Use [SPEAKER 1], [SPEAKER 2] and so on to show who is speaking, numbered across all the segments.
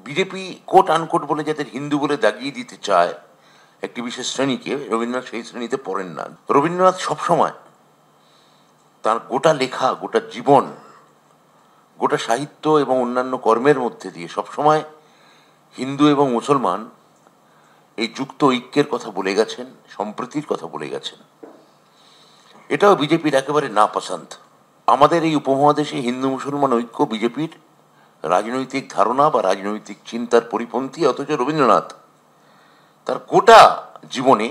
[SPEAKER 1] BJP coat unquote বলে যাদের হিন্দু বলে দাগিয়ে দিতে চায় একটি বিশেষ শ্রেণীকে, রবীন্দ্রনাথ সেই শ্রেণীতে পড়েন না। রবীন্দ্রনাথ সবসময় তার গোটা লেখা, গোটা জীবন, গোটা সাহিত্য এবং অন্যান্য কর্মের মধ্যে দিয়ে সবসময় হিন্দু এবং মুসলমান এই যুক্ত ঐক্যের কথা বলে গেছেন, সম্প্রীতির কথা বলে গেছেন। এটাও বিজেপির একেবারে নাপসন্দ। আমাদের এই উপমহাদেশে হিন্দু মুসলমান ঐক্য বিজেপির রাজনৈতিক ধারণা বা রাজনৈতিক চিন্তার পরিপন্থী, অথচ রবীন্দ্রনাথ তার গোটা জীবনে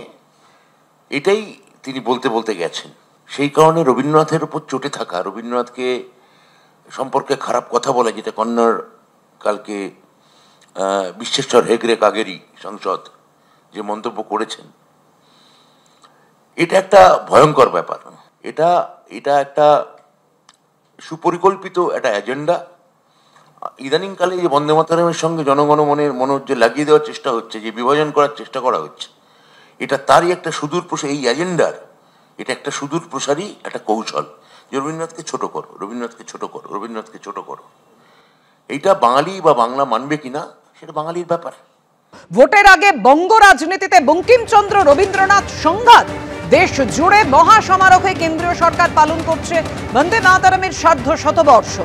[SPEAKER 1] এটাই তিনি বলতে বলতে গেছেন। সেই কারণে রবীন্দ্রনাথের উপর চটে থাকা, রবীন্দ্রনাথকে সম্পর্কে খারাপ কথা বলা, যেটা কন্নড় কালকে বিশ্বেশ্বর হেগড়ে কাগেরি সাংসদ যে মন্তব্য করেছেন, এটা একটা ভয়ঙ্কর ব্যাপার। এটা একটা সুপরিকল্পিত একটা এজেন্ডা। ইদানিংকালে যে বন্দে মাতরমের সঙ্গে জনগণ মনের যে লাগিয়ে দেওয়ার চেষ্টা হচ্ছে, যে বিভাজন করার চেষ্টা করা হচ্ছে, এটা তারই একটা এই এজেন্ডার এটা একটা সুদূর প্রসারী একটা কৌশল, যে রবীন্দ্রনাথকে ছোট করো, রবীন্দ্রনাথকে ছোট করো, রবীন্দ্রনাথকে ছোট করো। এইটা বাঙালি বা বাংলা মানবে কিনা সেটা বাঙালির ব্যাপার।
[SPEAKER 2] ভোটের আগে বঙ্গ রাজনীতিতে বঙ্কিমচন্দ্র রবীন্দ্রনাথ সংঘাত। দেশ জুড়ে মহাসমারোহে কেন্দ্রীয় সরকার পালন করছে বন্দে মাতরমের সার্ধ শতবর্ষ।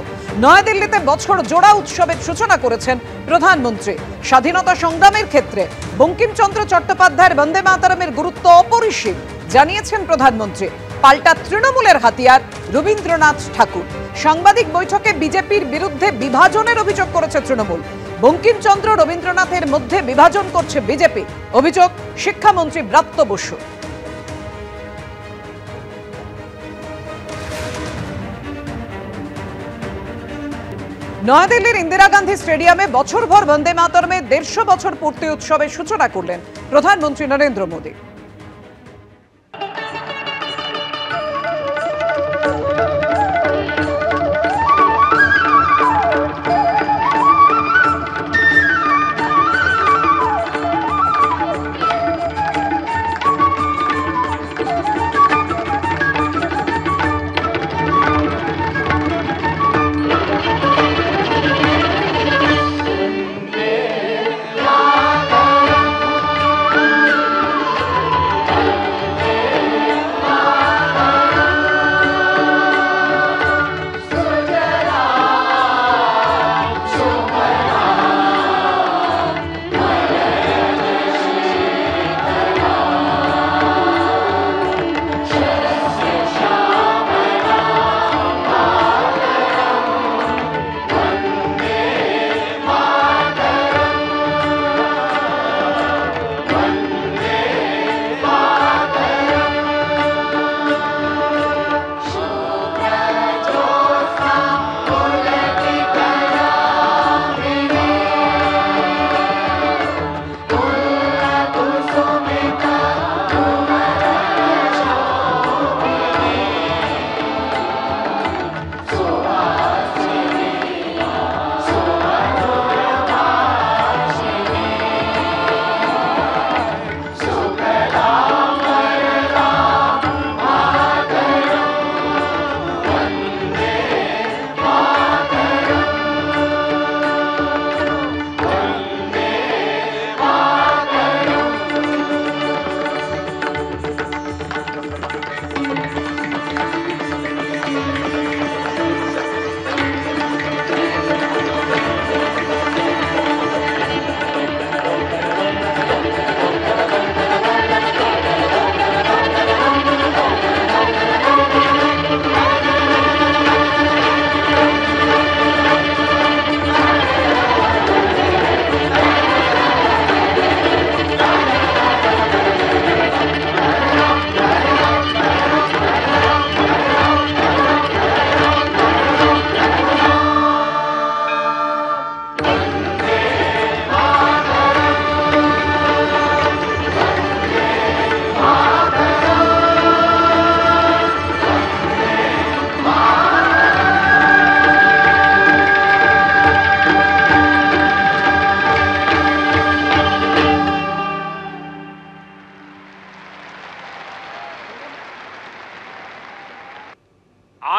[SPEAKER 2] নয়াদিল্লিতে বছর জোড়া উৎসবের সূচনা করেছেন প্রধানমন্ত্রী। স্বাধীনতা সংগ্রামের ক্ষেত্রে বঙ্কিমচন্দ্র চট্টোপাধ্যায়ের বন্দে মাতরমের গুরুত্ব অপরিসীম জানিয়েছেন প্রধানমন্ত্রী। পাল্টা তৃণমূলের হাতিয়ার রবীন্দ্রনাথ ঠাকুর। সাংবাদিক বৈঠকে বিজেপির বিরুদ্ধে বিভাজনের অভিযোগ করেছে তৃণমূল। বঙ্কিমচন্দ্র রবীন্দ্রনাথের মধ্যে বিভাজন করছে বিজেপি, অভিযোগ শিক্ষামন্ত্রী ব্রাত্য বসু। নয়াদিল্লির ইন্দিরা গান্ধী স্টেডিয়ামে বছরভর বন্দে মাতরমের 150 বছর পূর্তি উৎসবের সূচনা করলেন প্রধানমন্ত্রী নরেন্দ্র মোদী।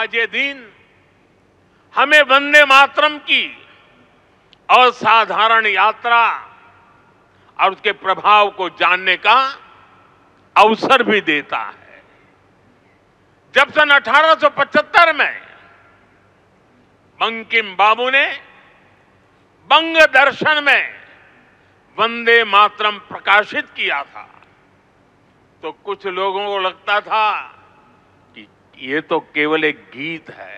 [SPEAKER 3] आज ये दिन हमें वंदे मातरम की असाधारण यात्रा और उसके प्रभाव को जानने का अवसर भी देता है। जब सन 1875 में बंकिम बाबू ने बंग दर्शन में वंदे मातरम प्रकाशित किया था तो कुछ लोगों को लगता था कि ये तो केवल एक गीत है,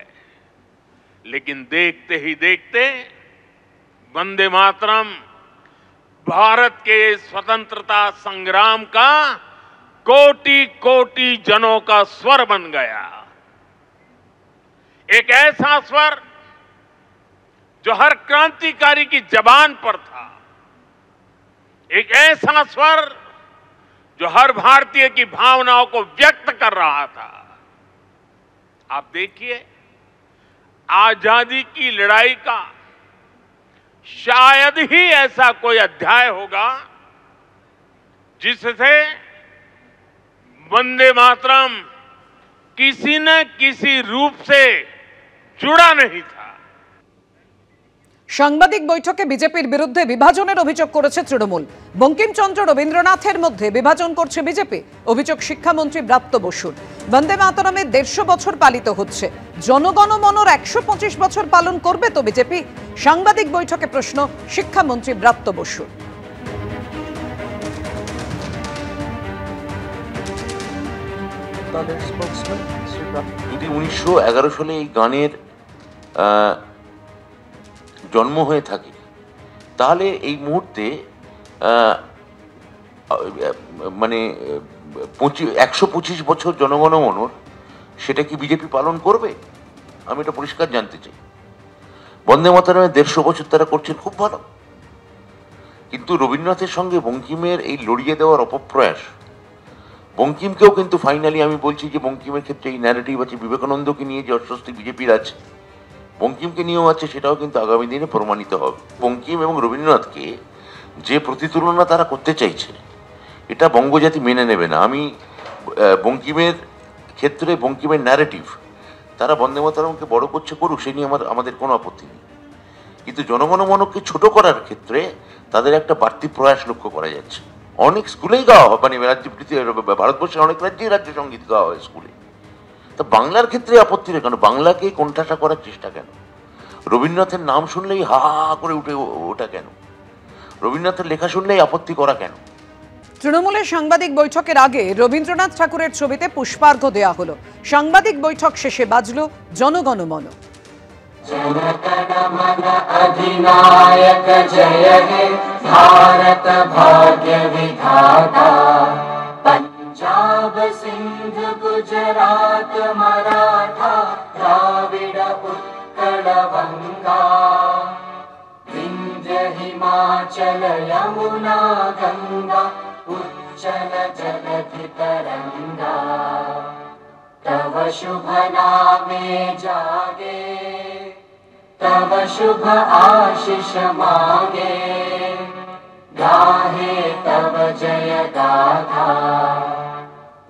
[SPEAKER 3] लेकिन देखते ही देखते वंदे मातरम भारत के स्वतंत्रता संग्राम का कोटि कोटि जनों का स्वर बन गया। एक ऐसा स्वर जो हर क्रांतिकारी की जबान पर था, एक ऐसा स्वर जो हर भारतीय की भावनाओं को व्यक्त कर रहा था। आप देखिए, आजादी की लड़ाई का शायद ही ऐसा कोई अध्याय होगा जिससे वंदे मातरम किसी न किसी रूप से जुड़ा नहीं था।
[SPEAKER 2] সাংবাদিক বৈঠকে বিজেপির বিরুদ্ধে বিভাজনের অভিযোগ করেছে তৃণমূল। বঙ্কিমচন্দ্র রবীন্দ্রনাথের মধ্যে বিভাজন করছে বিজেপি, অভিযোগ শিক্ষামন্ত্রী ব্রাত্য বসুর। বন্দে মাতরমের 150 বছর পালিত হচ্ছে, জনগণমনর 125 বছর পালন করবে তো বিজেপি? সাংবাদিক বৈঠকে প্রশ্ন শিক্ষামন্ত্রী ব্রাত্য বসুর।
[SPEAKER 1] যদি 1911 সালে এই গানের জন্ম হয়ে থাকে তাহলে এই মুহূর্তে মানে 125 বছর জনগণমনর সেটা কি বিজেপি পালন করবে? আমি এটা পরিষ্কার জানতে চাই। বন্দে মাতরমের 150 বছর তারা করছেন, খুব ভালো, কিন্তু রবীন্দ্রনাথের সঙ্গে বঙ্কিমের এই লড়িয়ে দেওয়ার অপপ্রয়াস, বঙ্কিমকেও কিন্তু ফাইনালি আমি বলছি যে বঙ্কিমের ক্ষেত্রে এই ন্যারেটিভ আছে, বিবেকানন্দকে নিয়ে যে অস্বস্তি বিজেপির আছে, বঙ্কিমকে নিয়েও আছে, সেটাও কিন্তু আগামী দিনে প্রমাণিত হবে। বঙ্কিম এবং রবীন্দ্রনাথকে যে প্রতিতুলনা তারা করতে চাইছে এটা বঙ্গজাতি মেনে নেবে না। আমি বঙ্কিমের ক্ষেত্রে বঙ্কিমের ন্যারেটিভ তারা বন্দে মাতরমকে বড় করছে, করুক, সে নিয়ে আমাদের কোনো আপত্তি নেই, কিন্তু জনগণমনকে ছোট করার ক্ষেত্রে তাদের একটা বাড়তি প্রয়াস লক্ষ্য করা যাচ্ছে। অনেক স্কুলেই গাওয়া হয়, মানে ভারতবর্ষের অনেক রাজ্যেই রাজ্য সঙ্গীত গাওয়া হয় স্কুলে, তা বাংলার ক্ষেত্রে আপত্তি নেই কেন? বাংলাকে কোণঠাসা করার চেষ্টা কেন? রবীন্দ্রনাথের নাম শুনলেই হা হা করে উঠে ওটা কেন? রবীন্দ্রনাথের লেখা শুনলেই আপত্তি করা কেন?
[SPEAKER 2] তৃণমূলের সাংবাদিক বৈঠকের আগে রবীন্দ্রনাথ ঠাকুরের ছবিতে পুষ্পার্ঘ্য দেয়া হলো। সাংবাদিক বৈঠক শেষে বাজলো জনগণমন।
[SPEAKER 4] अधिनायक जय हे भारत भाग्य विधाता, पंजाब सिंध गुजरात मराठा द्राविड उत्कल बंगा, विंध्य हिमाचल यमुना गंगा उच्चल जलधि तरंगा, तव शुभ नामे जागे तव शुभ आशीष मांगे, गाहे तव जय गाथा,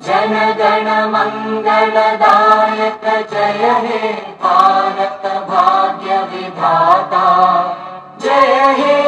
[SPEAKER 4] जन गण मंगलदायक जय हे भारत भाग्य विधाता, जय हे